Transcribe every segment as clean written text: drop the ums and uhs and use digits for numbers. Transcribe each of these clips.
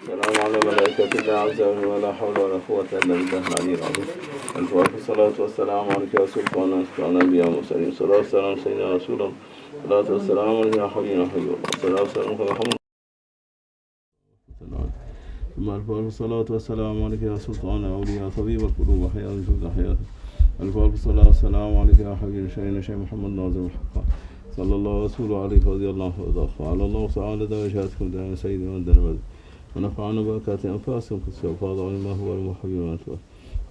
السلام على ملائكة الله عز وجل ولا حول ولا قوة إلا بالله العلي العظيم. الفاتحة. الصلاة والسلام عليك يا سلطان الأنبياء والمرسلين. الصلاة والسلام سيدنا رسول الله. الصلاة والسلام عليك يا حبيبنا حبيب الله. الصلاة والسلام عليك محمد. ثم الفاتحة. الصلاة والسلام عليك يا سلطان الأولياء طبيب القلوب وحياة الجود حياته. الفاتحة. الصلاة والسلام عليك يا حبيبنا Shaykh محمد ناظم الحق صلى الله ورسوله عليك رضي الله عنه وعلى الله تعالى درجاتكم دائما سيدنا وندنا ونفعنا بركات أنفاسكم قدس وفاض ما هو المحبي والمنتوى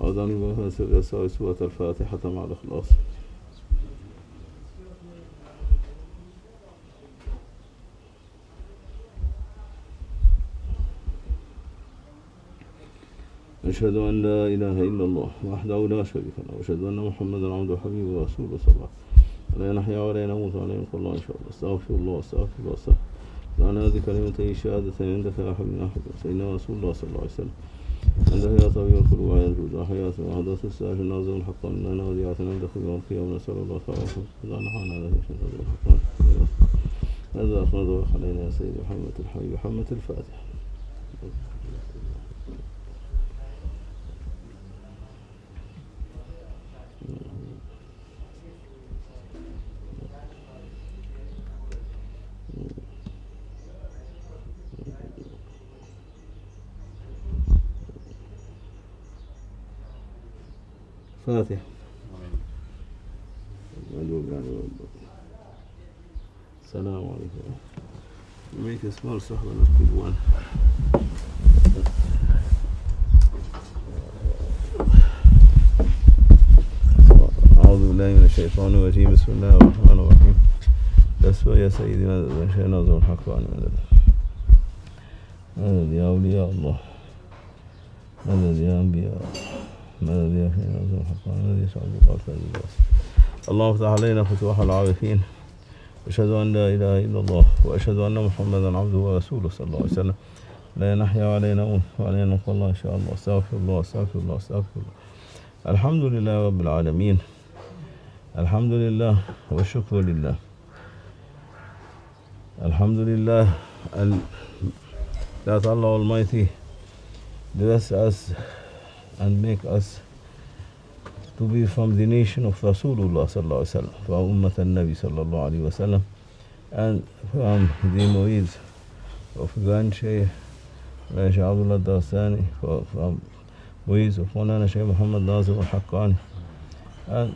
أعوذني بها سر يسار سورة الفاتحة مع الإخلاص. أشهد أن لا إله إلا الله وحده لا شريك له وأشهد أن محمدا عبده وحبيبه ورسوله صلى الله عليه وسلم. لا نحيا ولا نموت ولا نلقى الله إن شاء الله. استغفر الله استغفر الله استغفر الله. أنا هذه كلمتي شهادة عندك يا حبيبنا سيدنا رسول الله صلى الله عليه وسلم. عنده يا طبيب القلوب وينجوز وحياة وحدث الساعة الناظم الحقاني لنا وديعة عند خير القيام نسأل الله تعالى إذا نحانا هذا الناظم الحقاني. هذا أخذ علينا يا سيدي محمد الحبيب محمد الفاتح. فاتح. السلام عليكم. Make a small صحبة not big one. أعوذ بالله من الشيطان الرجيم. بسم الله الرحمن الرحيم. تسوى يا سيدنا شيخ ناظم الحقاني مدد يا أولياء الله مدد يا أنبياء مدد يا شيخ ناظم الحقاني مدد يا شعب الله. اللهم افتح علينا فتوح العارفين. أشهد أن لا إله إلا الله وأشهد أن محمدا عبده ورسوله صلى الله عليه وسلم. لا نحيا ولا نموت ولا نلقى الله إن شاء الله. استغفر الله استغفر الله استغفر الله. الحمد لله رب العالمين. الحمد لله والشكر لله. الحمد لله that Allah Almighty bless us and make us to be from the nation of Rasulullah sallallahu alaihi wasallam, from Ummat al-Nabi sallallahu alaihi wasallam, and from the Mu'iz of Grand Shaykh Abdullah Dasani, from Mu'iz of Mawlana Sh.Muhammad Nazim al-Haqqani. And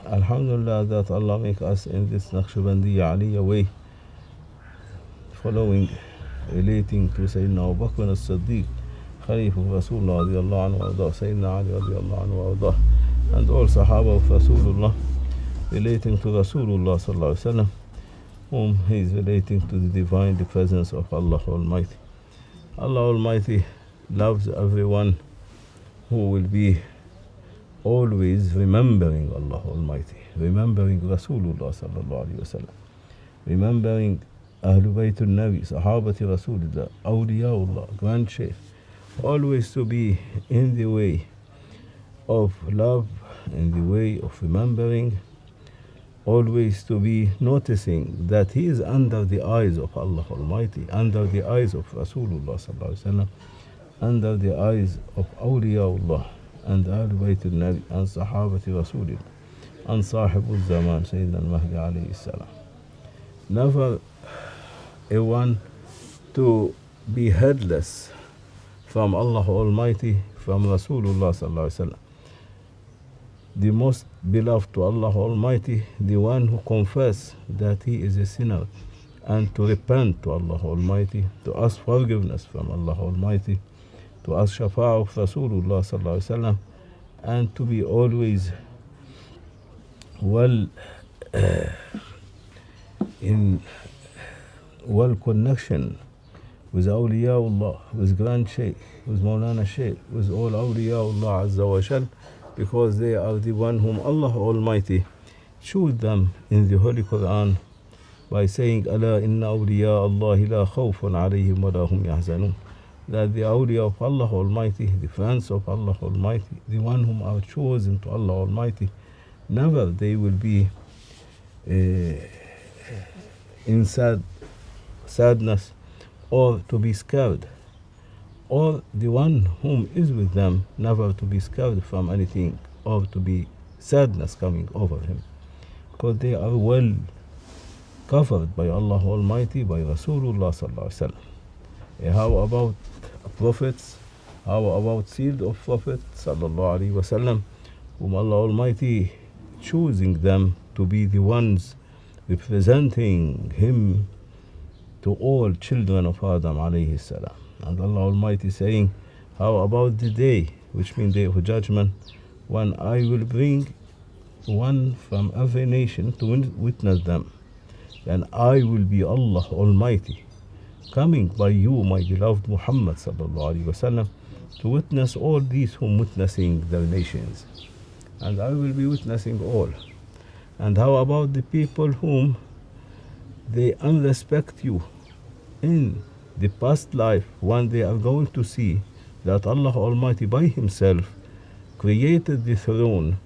Alhamdulillah that Allah make us in this Naqshbandiya Aliyya way, following, relating to Sayyidina Abu Bakr as-Siddiq, Khalif of Rasulullah radiallahu anhu wa ardah, Sayyidina Ali radiallahu anhu wa ardah, and all Sahaba of Rasulullah, relating to Rasulullah sallallahu alaihi wasallam, whom he is relating to the divine, the presence of Allah Almighty. Allah Almighty loves everyone who will be always remembering Allah Almighty, remembering Rasulullah sallallahu alaihi wasallam, remembering Ahlul Bayt al-Nabi, Sahabati Rasulullah, Awliyaullah, Grand Shaykh, always to be in the way of love, in the way of remembering, always to be noticing that he is under the eyes of Allah Almighty, under the eyes of Rasulullah sallallahu alaihi wasallam, under the eyes of Awliyaullah and Ahlul Bayt al-Nabi and Sahabati Rasulullah and Sahibul Zaman Sayyidina al-Mahdi alayhi salam. Never a one to be headless from Allah Almighty, from Rasulullah sallallahu alaihi wasallam, the most beloved to Allah Almighty, the one who confess that he is a sinner and to repent to Allah Almighty, to ask forgiveness from Allah Almighty, to ask shafa'ah of Rasulullah sallallahu alaihi wasallam, and to be always well in connection with Awliyaullah, with Grand Shaykh, with Mawlana Shaykh, with all Awliyaullah Azza wa Jal, because they are the one whom Allah Almighty chose them in the Holy Quran by saying, Ala inna awliya Allahi la khawfun alayhim wa la hum yahzanun. That the awliya of Allah Almighty, the friends of Allah Almighty, the one whom are chosen to Allah Almighty, never they will be in sadness or to be scared or the one whom is with them, never to be scared from anything or to be sadness coming over him, because they are well covered by Allah Almighty, by Rasulullah sallallahu alaihi wasallam. How about prophets? How about seed of Prophet sallallahu alaihi wasallam, whom Allah Almighty choosing them to be the ones representing him to all children of Adam alayhi salam. And Allah Almighty saying, how about the day, which means day of judgment, when I will bring one from every nation to witness them, and I will be Allah Almighty, coming by you, my beloved Muhammad sallallahu alaihi wasallam, to witness all these whom witnessing their nations, and I will be witnessing all. And how about the people whom they unrespect you in the past life, when they are going to see that Allah Almighty by himself created the throne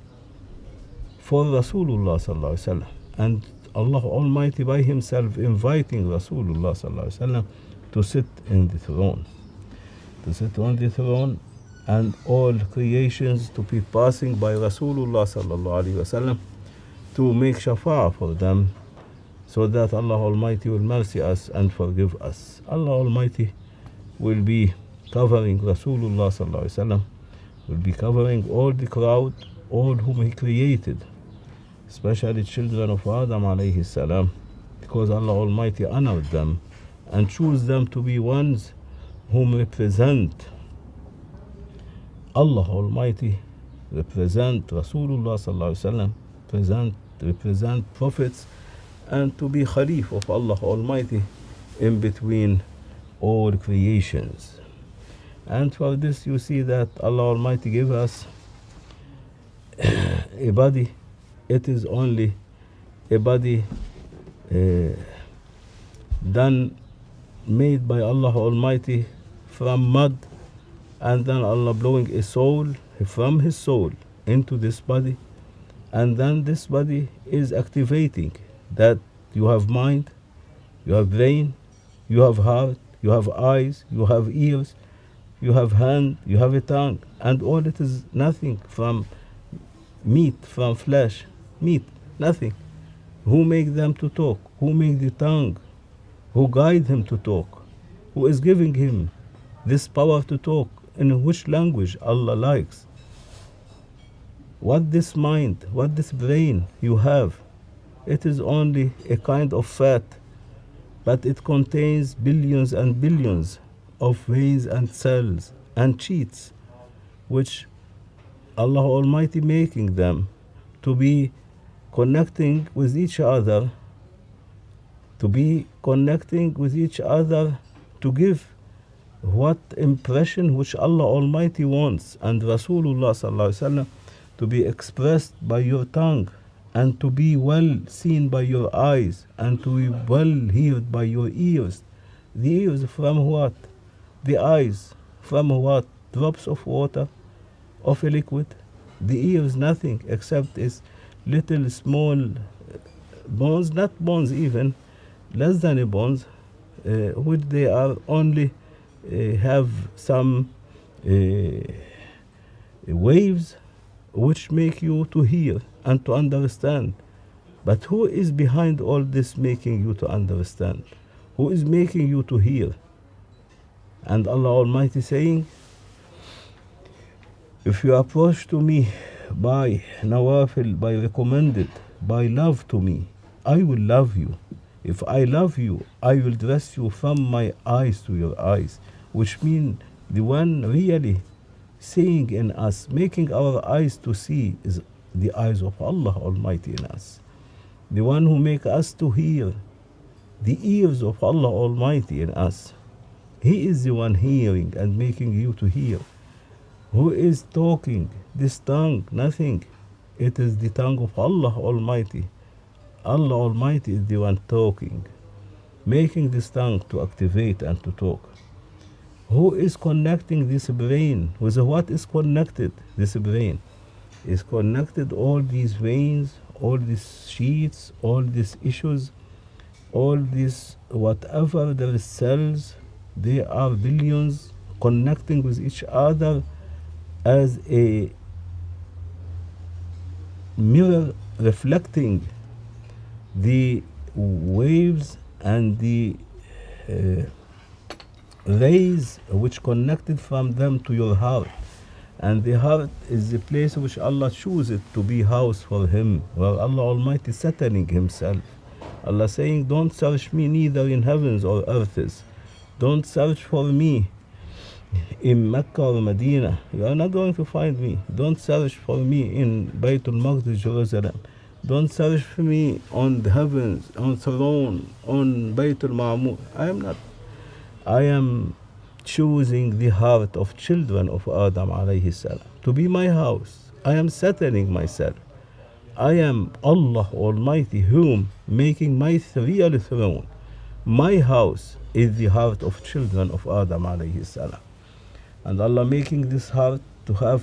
for Rasulullah sallallahu alaihi wasallam, and Allah Almighty by himself inviting Rasulullah sallallahu alaihi wasallam to sit in the throne, to sit on the throne, and all creations to be passing by Rasulullah sallallahu alaihi wasallam to make shafa'ah for them, so that Allah Almighty will mercy us and forgive us. Allah Almighty will be covering Rasulullah sallallahu alaihi wasallam, will be covering all the crowd, all whom he created, especially children of Adam alayhi salam, because Allah Almighty honored them and choose them to be ones whom represent Allah Almighty, represent Rasulullah sallallahu alaihi wasallam, represent prophets, and to be Khalif of Allah Almighty in between all creations. And for this you see that Allah Almighty gave us a body. It is only a body done, made by Allah Almighty from mud, and then Allah blowing a soul from his soul into this body, and then this body is activating that you have mind, you have brain, you have heart, you have eyes, you have ears, you have hand, you have a tongue, and all it is nothing from meat, from flesh, meat, nothing. Who make them to talk? Who make the tongue? Who guide him to talk? Who is giving him this power to talk? In which language Allah likes? What this mind, what this brain you have? It is only a kind of fat, but it contains billions and billions of veins and cells and sheets, which Allah Almighty making them to be connecting with each other, to be connecting with each other, to give what impression which Allah Almighty wants, and Rasulullah sallallahu alaihi wasallam to be expressed by your tongue, and to be well seen by your eyes, and to be well heard by your ears. The ears from what? The eyes from what? Drops of water, of a liquid. The ears nothing except is little small bones, not bones even, less than a bones, which they are only have some waves which make you to hear and to understand. But who is behind all this making you to understand? Who is making you to hear? And Allah Almighty saying, if you approach to me by nawafil, by recommended, by love to me, I will love you. If I love you, I will dress you from my eyes to your eyes, which means the one really seeing in us, making our eyes to see, is the eyes of Allah Almighty in us. The one who make us to hear, the ears of Allah Almighty in us. He is the one hearing and making you to hear. Who is talking? This tongue, nothing. It is the tongue of Allah Almighty. Allah Almighty is the one talking, making this tongue to activate and to talk. Who is connecting this brain? With what is connected? This brain is connected all these veins, all these sheets, all these issues, all these whatever there is cells. They are billions connecting with each other as a mirror reflecting the waves and the rays which connected from them to your heart. And the heart is the place which Allah chooses to be house for him, where Allah Almighty settling himself. Allah saying, don't search me neither in heavens or earths. Don't search for me in Mecca or Medina. You are not going to find me. Don't search for me in Baytul Maqdis, Jerusalem. Don't search for me on the heavens, on throne, on Baytul Ma'mur. I am not. I am choosing the heart of children of Adam alayhi salam to be my house. I am settling myself. I am Allah Almighty, whom making my real throne. My house is the heart of children of Adam alayhi salam. And Allah making this heart to have,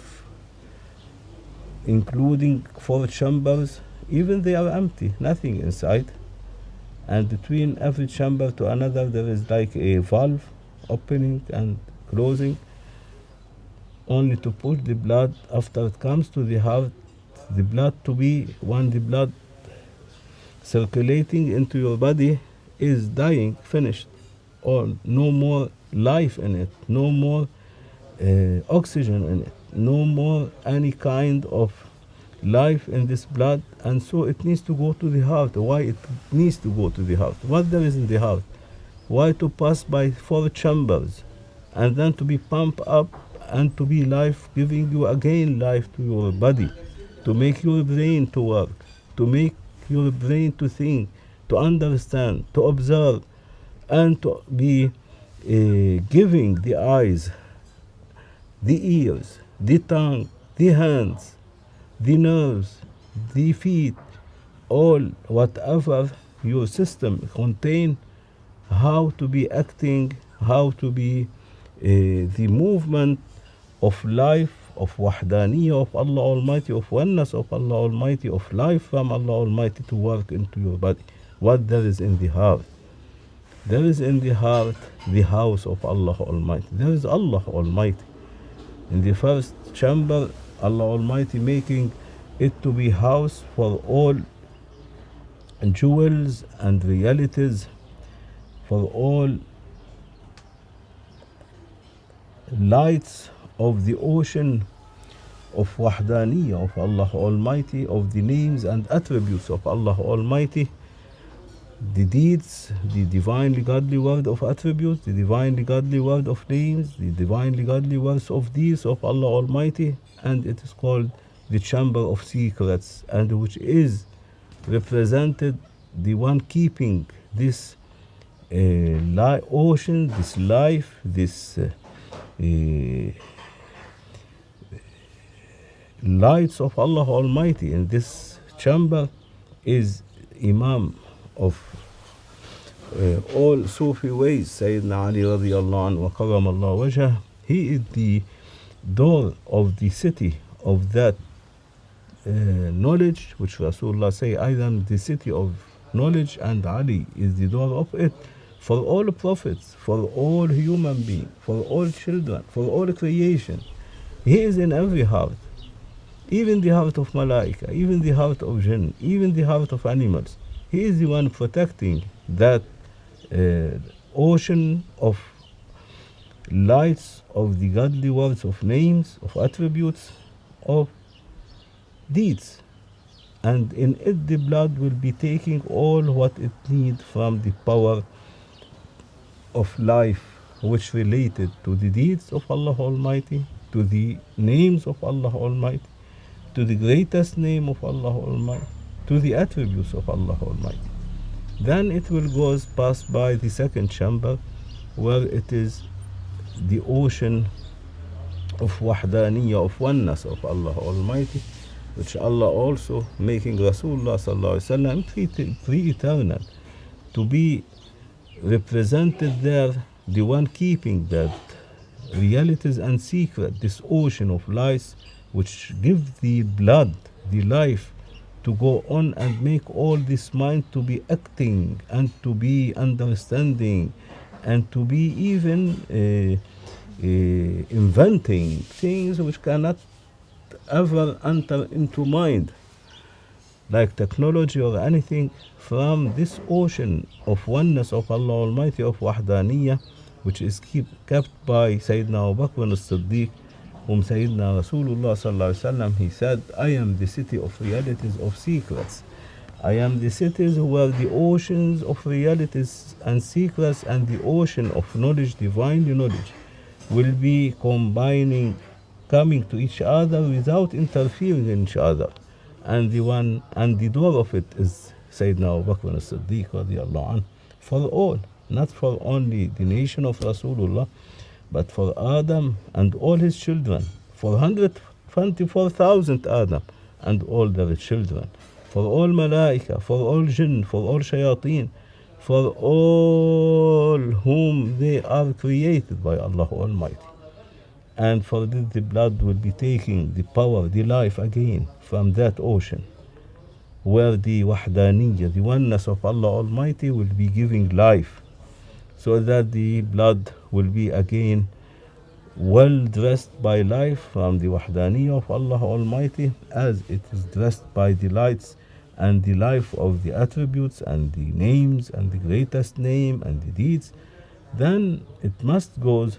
including 4 chambers, even they are empty, nothing inside. And between every chamber to another there is like a valve opening and closing, only to push the blood after it comes to the heart, the blood to be, when the blood circulating into your body is dying, finished, or no more life in it, no more oxygen in it, no more any kind of life in this blood, and so it needs to go to the heart. Why it needs to go to the heart? What there is in the heart? Why to pass by 4 chambers and then to be pumped up and to be life, giving you again life to your body, to make your brain to work, to make your brain to think, to understand, to observe, and to be giving the eyes, the ears, the tongue, the hands, the nerves, the feet, all whatever your system contain, how to be acting, how to be the movement of life, of wahdaniyah of Allah Almighty, of oneness of Allah Almighty, of life from Allah Almighty to work into your body. What there is in the heart? There is in the heart the house of Allah Almighty. There is Allah Almighty. In the first chamber, Allah Almighty making it to be house for all jewels and realities, for all lights of the ocean of wahdaniyah of Allah Almighty, of the names and attributes of Allah Almighty, the deeds, the divinely godly word of attributes, the divinely godly word of names, the divinely godly words of deeds of Allah Almighty, and it is called the chamber of secrets, and which is represented the one keeping this ocean, this life, this lights of Allah Almighty. In this chamber is Imam of all Sufi ways, Sayyidina Ali radiallahu anhu wa karramallahu wajhah. He is the door of the city of that knowledge, which Rasulullah say, I am the city of knowledge, and Ali is the door of it, for all prophets, for all human beings, for all children, for all creation. He is in every heart, even the heart of malaika, even the heart of jinn, even the heart of animals. He is the one protecting that ocean of lights of the godly words of names, of attributes, of deeds. And in it the blood will be taking all what it needs from the power of life, which related to the deeds of Allah Almighty, to the names of Allah Almighty, to the greatest name of Allah Almighty, to the attributes of Allah Almighty. Then it will go past by the second chamber, where it is the ocean of wahdaniyah, of oneness of Allah Almighty, which Allah also making Rasulullah sallallahu alaihi wasallam pre-eternal to be represented there, the one keeping that realities and secret, this ocean of lights which give the blood, the life, to go on and make all this mind to be acting and to be understanding and to be even inventing things which cannot ever enter into mind, like technology or anything, from this ocean of oneness of Allah Almighty, of Wahdaniyya, which is kept by Sayyidina Abu Bakr as-Siddiq, whom Sayyidina Rasulullah ﷺ, he said, I am the city of realities of secrets. I am the cities where the oceans of realities and secrets and the ocean of knowledge, divine knowledge, will be combining, coming to each other without interfering in each other. And the door of it is Sayyidina Abu Bakr as-Siddiq radiallahu anhu, for all, not for only the nation of Rasulullah, but for Adam and all his children, for 124,000 Adam and all their children, for all Malaika, for all Jinn, for all Shayateen, for all whom they are created by Allah Almighty. And for this the blood will be taking the power, the life again from that ocean, where the Wahdaniyya, the oneness of Allah Almighty, will be giving life, so that the blood will be again well dressed by life from the Wahdaniyya of Allah Almighty, as it is dressed by the lights and the life of the attributes and the names and the greatest name and the deeds. Then it must go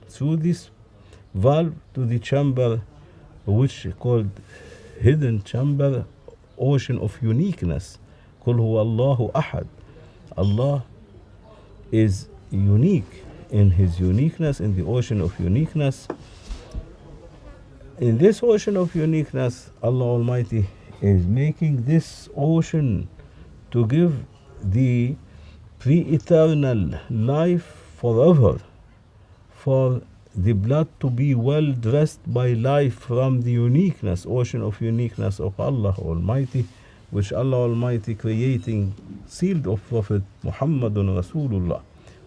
through this valve to the chamber, which is called hidden chamber, ocean of uniqueness. Qul huwa Allahu ahad. Allah is unique in his uniqueness, in the ocean of uniqueness. In this ocean of uniqueness, Allah Almighty is making this ocean to give the pre-eternal life forever, for the blood to be well dressed by life from the uniqueness, ocean of uniqueness of Allah Almighty, which Allah Almighty creating, sealed of Prophet Muhammadrasول,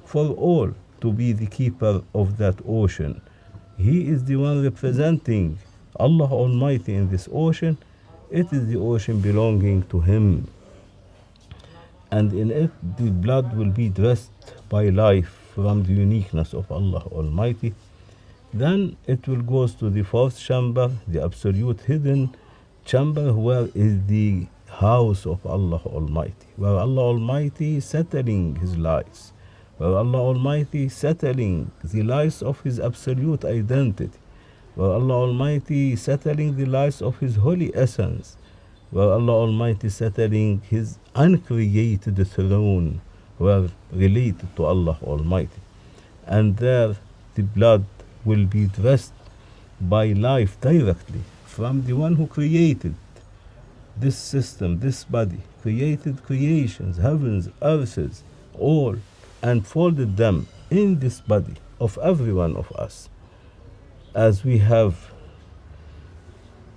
for all to be the keeper of that ocean. He is the one representing Allah Almighty in this ocean. It is the ocean belonging to him, and in it the blood will be dressed by life from the uniqueness of Allah Almighty. Then it will go to the fourth chamber, the absolute hidden chamber, where is the house of Allah Almighty, where Allah Almighty is settling his lies, where Allah Almighty is settling the lies of his absolute identity, where Allah Almighty is settling the lies of his holy essence, where Allah Almighty is settling his uncreated throne, where related to Allah Almighty. And there the blood will be dressed by life directly from the one who created this system, this body, created creations, heavens, earths, all, and folded them in this body of every one of us. As we have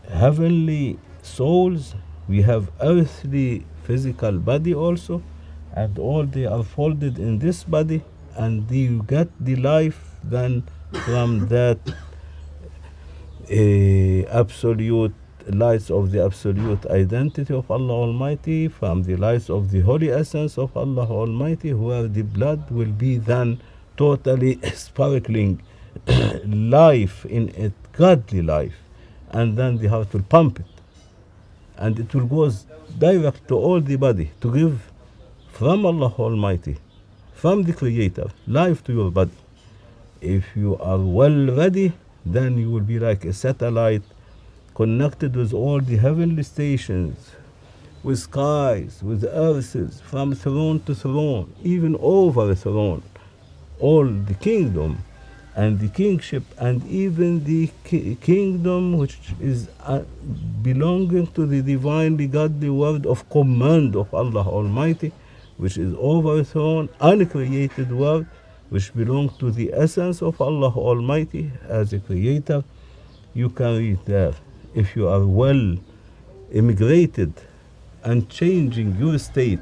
heavenly souls, we have earthly physical body also, and all they are folded in this body, and you get the life then from that absolute lights of the absolute identity of Allah Almighty, from the lights of the holy essence of Allah Almighty, where the blood will be then totally sparkling life in it, godly life, and then the heart will pump it, and it will go direct to all the body to give from Allah Almighty, from the Creator, life to your body. If you are well ready, then you will be like a satellite connected with all the heavenly stations, with skies, with earths, from throne to throne, even over a throne, all the kingdom and the kingship, and even the kingdom which is belonging to the divinely godly word of command of Allah Almighty, which is over a throne, uncreated word, which belong to the essence of Allah Almighty as a creator. You can read there. If you are well immigrated and changing your state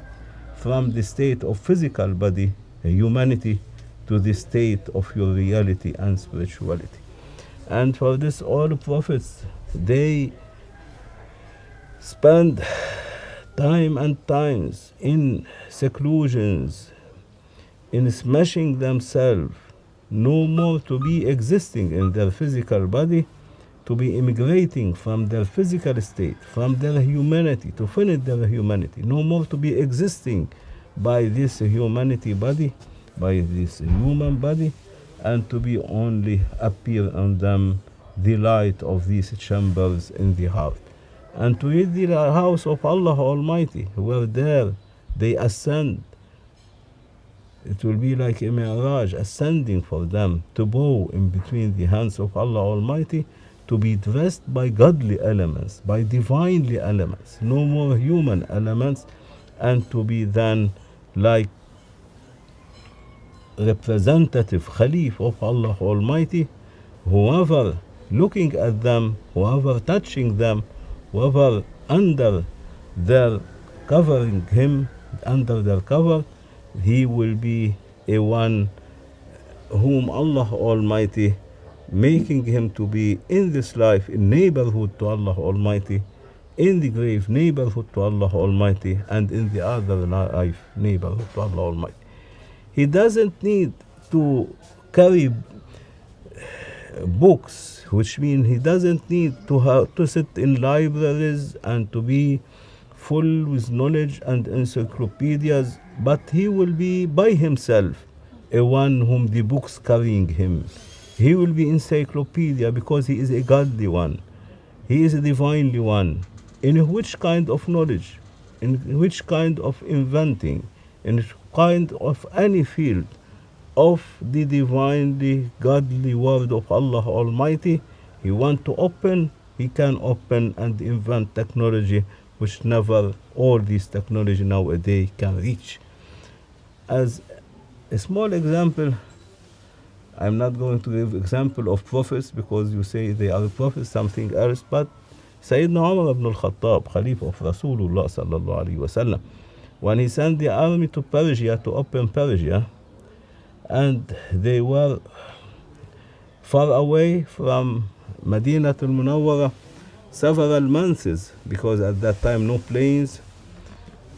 from the state of physical body, humanity, to the state of your reality and spirituality. And for this, all prophets, they spend time and times in seclusions, in smashing themselves no more to be existing in their physical body, to be immigrating from their physical state, from their humanity, to finish their humanity, no more to be existing by this humanity body, by this human body, and to be only appear on them the light of these chambers in the heart. And to reach the house of Allah Almighty, where there they ascend. It will be like a mi'raj, ascending for them, to bow in between the hands of Allah Almighty, to be dressed by godly elements, by divinely elements, no more human elements, and to be then like representative Khalif of Allah Almighty, whoever looking at them, whoever touching them, whoever under their covering him, under their cover, he will be a one whom Allah Almighty making him to be in this life in neighborhood to Allah Almighty, in the grave neighborhood to Allah Almighty, and in the other life neighborhood to Allah Almighty. He doesn't need to carry books, which means he doesn't need to sit in libraries and to be full with knowledge and encyclopedias, but he will be by himself a one whom the books carrying him. He will be encyclopedia because he is a godly one. He is a divinely one. In which kind of knowledge, in which kind of inventing, in which kind of any field of the divinely godly word of Allah Almighty, he want to open, he can open and invent technology which never all these technology nowadays can reach. As a small example, I'm not going to give example of prophets because you say they are prophets, something else, but Sayyidina Umar ibn al-Khattab, Khalif of Rasulullah sallallahu alayhi wasallam, when he sent the army to Persia, to open Persia, and they were far away from Medina al-Munawwara several months, because at that time no planes,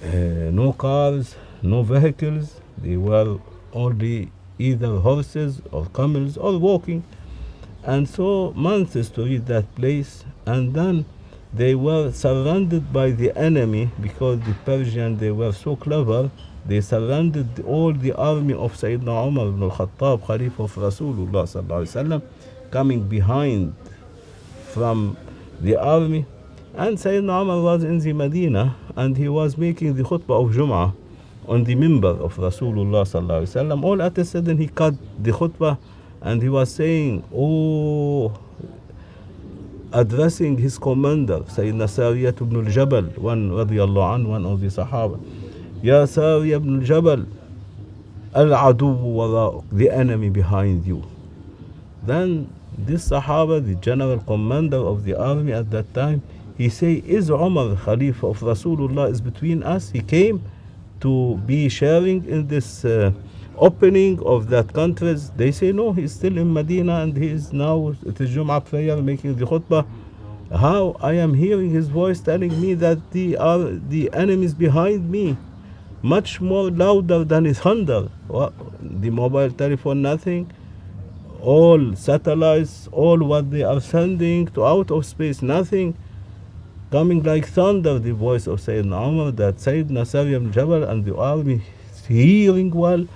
no cars, no vehicles, they were only either horses or camels or walking, and so months to reach that place. And then they were surrounded by the enemy, because the Persians, they were so clever, they surrounded all the army of Sayyidina Umar ibn al-Khattab, Khalif of Rasulullah sallallahu alaihi wasallam, coming behind from the army. And Sayyidina Umar was in the Medina, and he was making the khutbah of Jum'ah on the minbar of Rasulullah sallallahu alaihi wasallam. All at a sudden he cut the khutbah, and he was saying, addressing his commander, Sayyidina Sariyat ibn al-Jabal, one radiyallahu anhu, one of the Sahaba. Ya Sariyat ibn al-Jabal, al-adu wara'uk, the enemy behind you. Then this Sahaba, the general commander of the army at that time, he say, is Umar, Khalifa of Rasulullah, is between us? He came to be sharing in this opening of that countries. They say no, he's still in Medina and he is now at the Jum'ah prayer making the khutbah. How I am hearing his voice telling me that the enemies behind me, much more louder than his thunder. The mobile telephone, nothing. All satellites, all what they are sending to out of space, nothing. Coming like thunder, the voice of Sayyidina Umar, that Sayyidina Sariyat ibn Jabal and the army hearing well,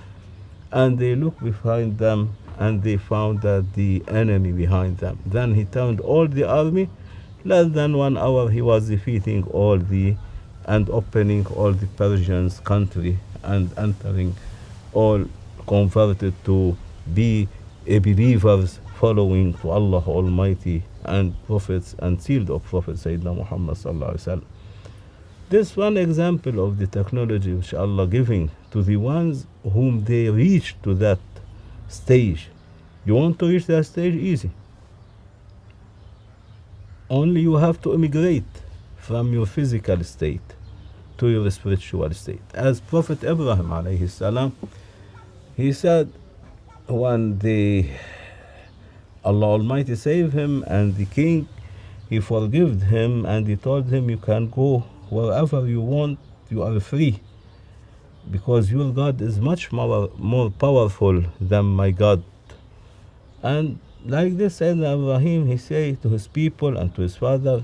and they look behind them and they found that the enemy behind them. Then he turned all the army. Less than 1 hour he was defeating all and opening all the Persians country and entering all converted to be believers following to Allah Almighty and prophets and sealed of Prophet Sayyidina Muhammad sallallahu alaihi wasallam. This one example of the technology which Allah giving to the ones whom they reach to that stage. You want to reach that stage? Easy. Only you have to immigrate from your physical state to your spiritual state. As Prophet Ibrahim alayhi salam, he said when Allah Almighty saved him and the king, he forgave him and he told him, you can go wherever you want, you are free, because your God is much more powerful than my God. And like this, Sayyidina Ibrahim, he said to his people and to his father,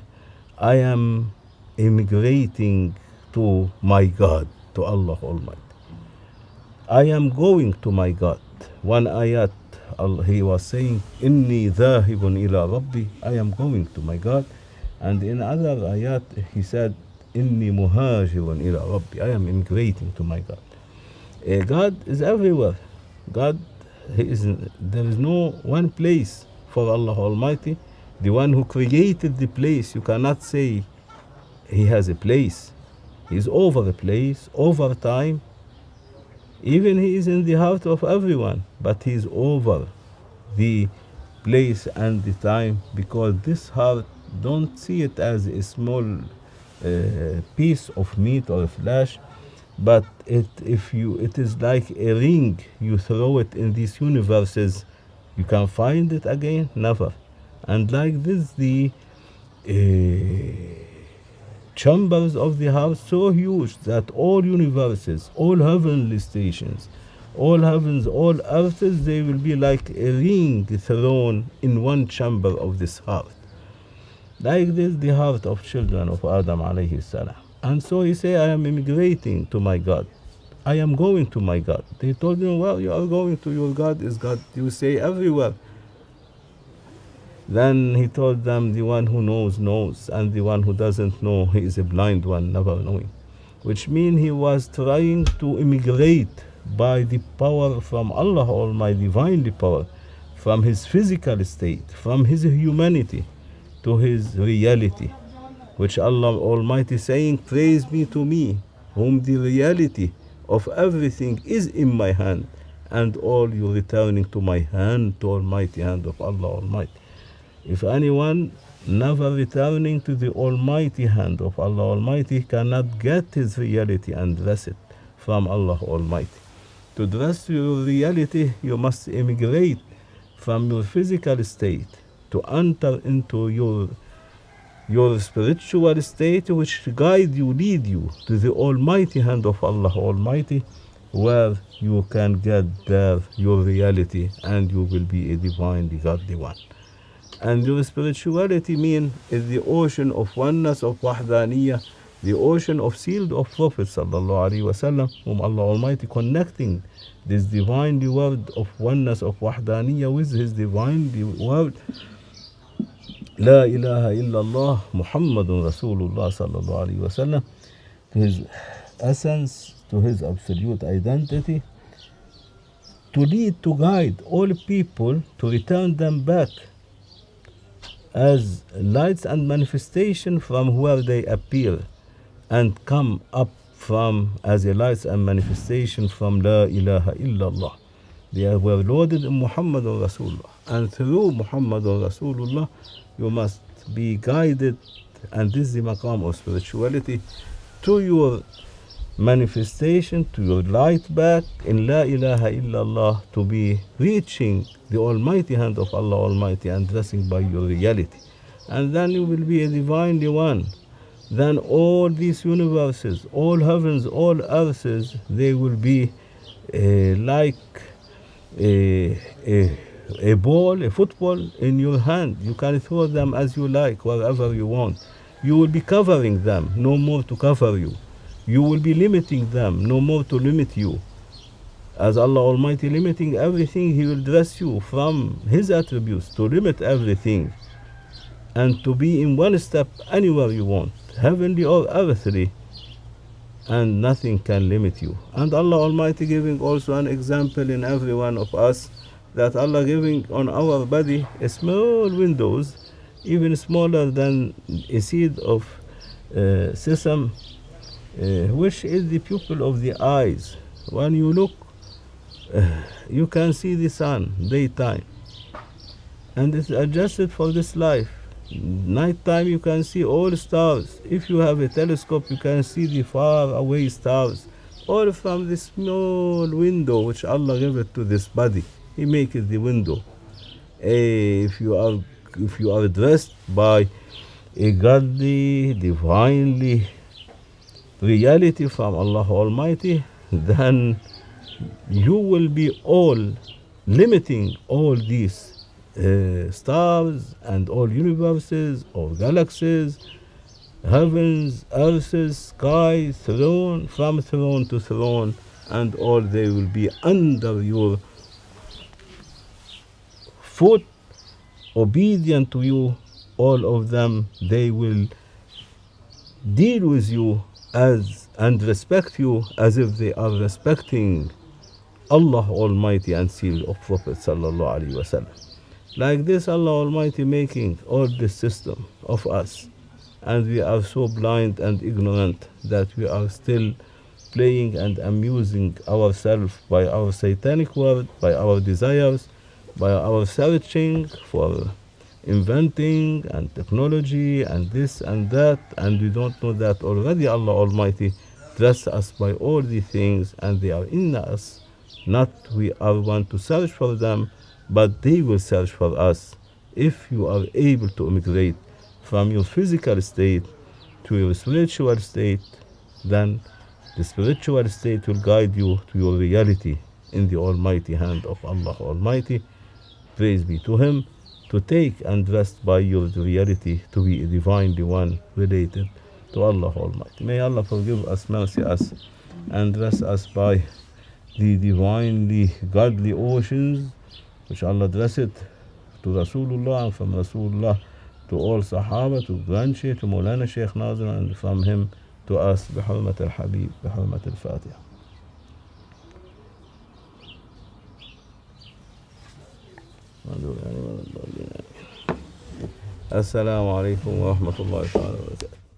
I am immigrating to my God, to Allah Almighty. I am going to my God. One ayat, he was saying, Inni dhahibun ila Rabbi, I am going to my God. And in other ayat, he said, Inni muhajirun ila Rabbi, I am immigrating to my God. God is everywhere. God, there is no one place for Allah Almighty. The one who created the place, you cannot say he has a place. He is over the place, over time. Even he is in the heart of everyone, but he is over the place and the time, because this heart, don't see it as a small piece of meat or flesh, but it is like a ring. You throw it in these universes, you can find it again? Never. And like this, the chambers of the heart so huge that all universes, all heavenly stations, all heavens, all earths, they will be like a ring thrown in one chamber of this heart. Like this, the heart of children of Adam alayhi salam. And so he say, I am immigrating to my God. I am going to my God. They told him, well, you are going to your God is God. You say everywhere. Then he told them, the one who knows, knows, and the one who doesn't know, he is a blind one, never knowing. Which means he was trying to immigrate by the power from Allah Almighty, divinely power, from his physical state, from his humanity to his reality, which Allah Almighty saying, praise be to me, whom the reality of everything is in my hand, and all you returning to my hand, to Almighty hand of Allah Almighty. If anyone never returning to the Almighty hand of Allah Almighty cannot get his reality and dress it from Allah Almighty. To dress your reality, you must immigrate from your physical state to enter into your spiritual state, which guide you, lead you to the Almighty hand of Allah Almighty, where you can get there your reality and you will be a divinely godly one. And your spirituality is the ocean of oneness of Wahdaniyah, the ocean of sealed of Prophet sallallahu alaihi wasallam, whom Allah Almighty connecting this divinely word of oneness of Wahdaniyah with his divinely word, لااله illallah محمدرسول sallallahu alaihi wasallam, to his essence, to his absolute identity, to lead, to guide all people, to return them back as lights and manifestation from where they appear, and come up from as a lights and manifestation from La ilaha illallah. They were loaded in Muhammadrasول, and through Muhammadrasول you must be guided, and this is the Maqam of spirituality, to your manifestation, to your light back in La ilaha illallah, to be reaching the Almighty hand of Allah Almighty and dressing by your reality. And then you will be a divinely one. Then all these universes, all heavens, all earths, they will be like a ball, a football in your hand. You can throw them as you like, wherever you want. You will be covering them, no more to cover you. You will be limiting them, no more to limit you. As Allah Almighty limiting everything, He will dress you from His attributes to limit everything, and to be in one step anywhere you want, heavenly or earthly, and nothing can limit you. And Allah Almighty giving also an example in every one of us, that Allah giving on our body a small windows, even smaller than a seed of sesame, which is the pupil of the eyes. When you look, you can see the sun daytime, and it's adjusted for this life. Nighttime you can see all stars. If you have a telescope, you can see the far away stars, all from this small window which Allah gave it to this body. He make it the window. If you are dressed by a godly, divinely reality from Allah Almighty, then you will be all limiting all these stars and all universes or galaxies, heavens, earths, sky, throne, from throne to throne, and all they will be under your foot, obedient to you. All of them, they will deal with you as and respect you as if they are respecting Allah Almighty and seal of Prophet sallallahu alaihi wasallam. Like this, Allah Almighty making all this system of us, and we are so blind and ignorant that we are still playing and amusing ourselves by our satanic word, by our desires, by our searching for inventing and technology and this and that, and we don't know that already Allah Almighty dressed us by all these things, and they are in us. Not we are one to search for them, but they will search for us. If you are able to immigrate from your physical state to your spiritual state, then the spiritual state will guide you to your reality in the almighty hand of Allah Almighty. Praise be to Him, to take and rest by your reality, to be a divinely one related to Allah Almighty. May Allah forgive us, mercy us, and rest us by the divinely godly oceans which Allah dressed to Rasulullah, and from Rasulullah to all Sahaba, to grandchildren, to Mawlana Shaykh Nazim, and from him to us. بحرمة الحبيب بحرمة الفاتحة. السلام عليكم ورحمة الله تعالى وبركاته.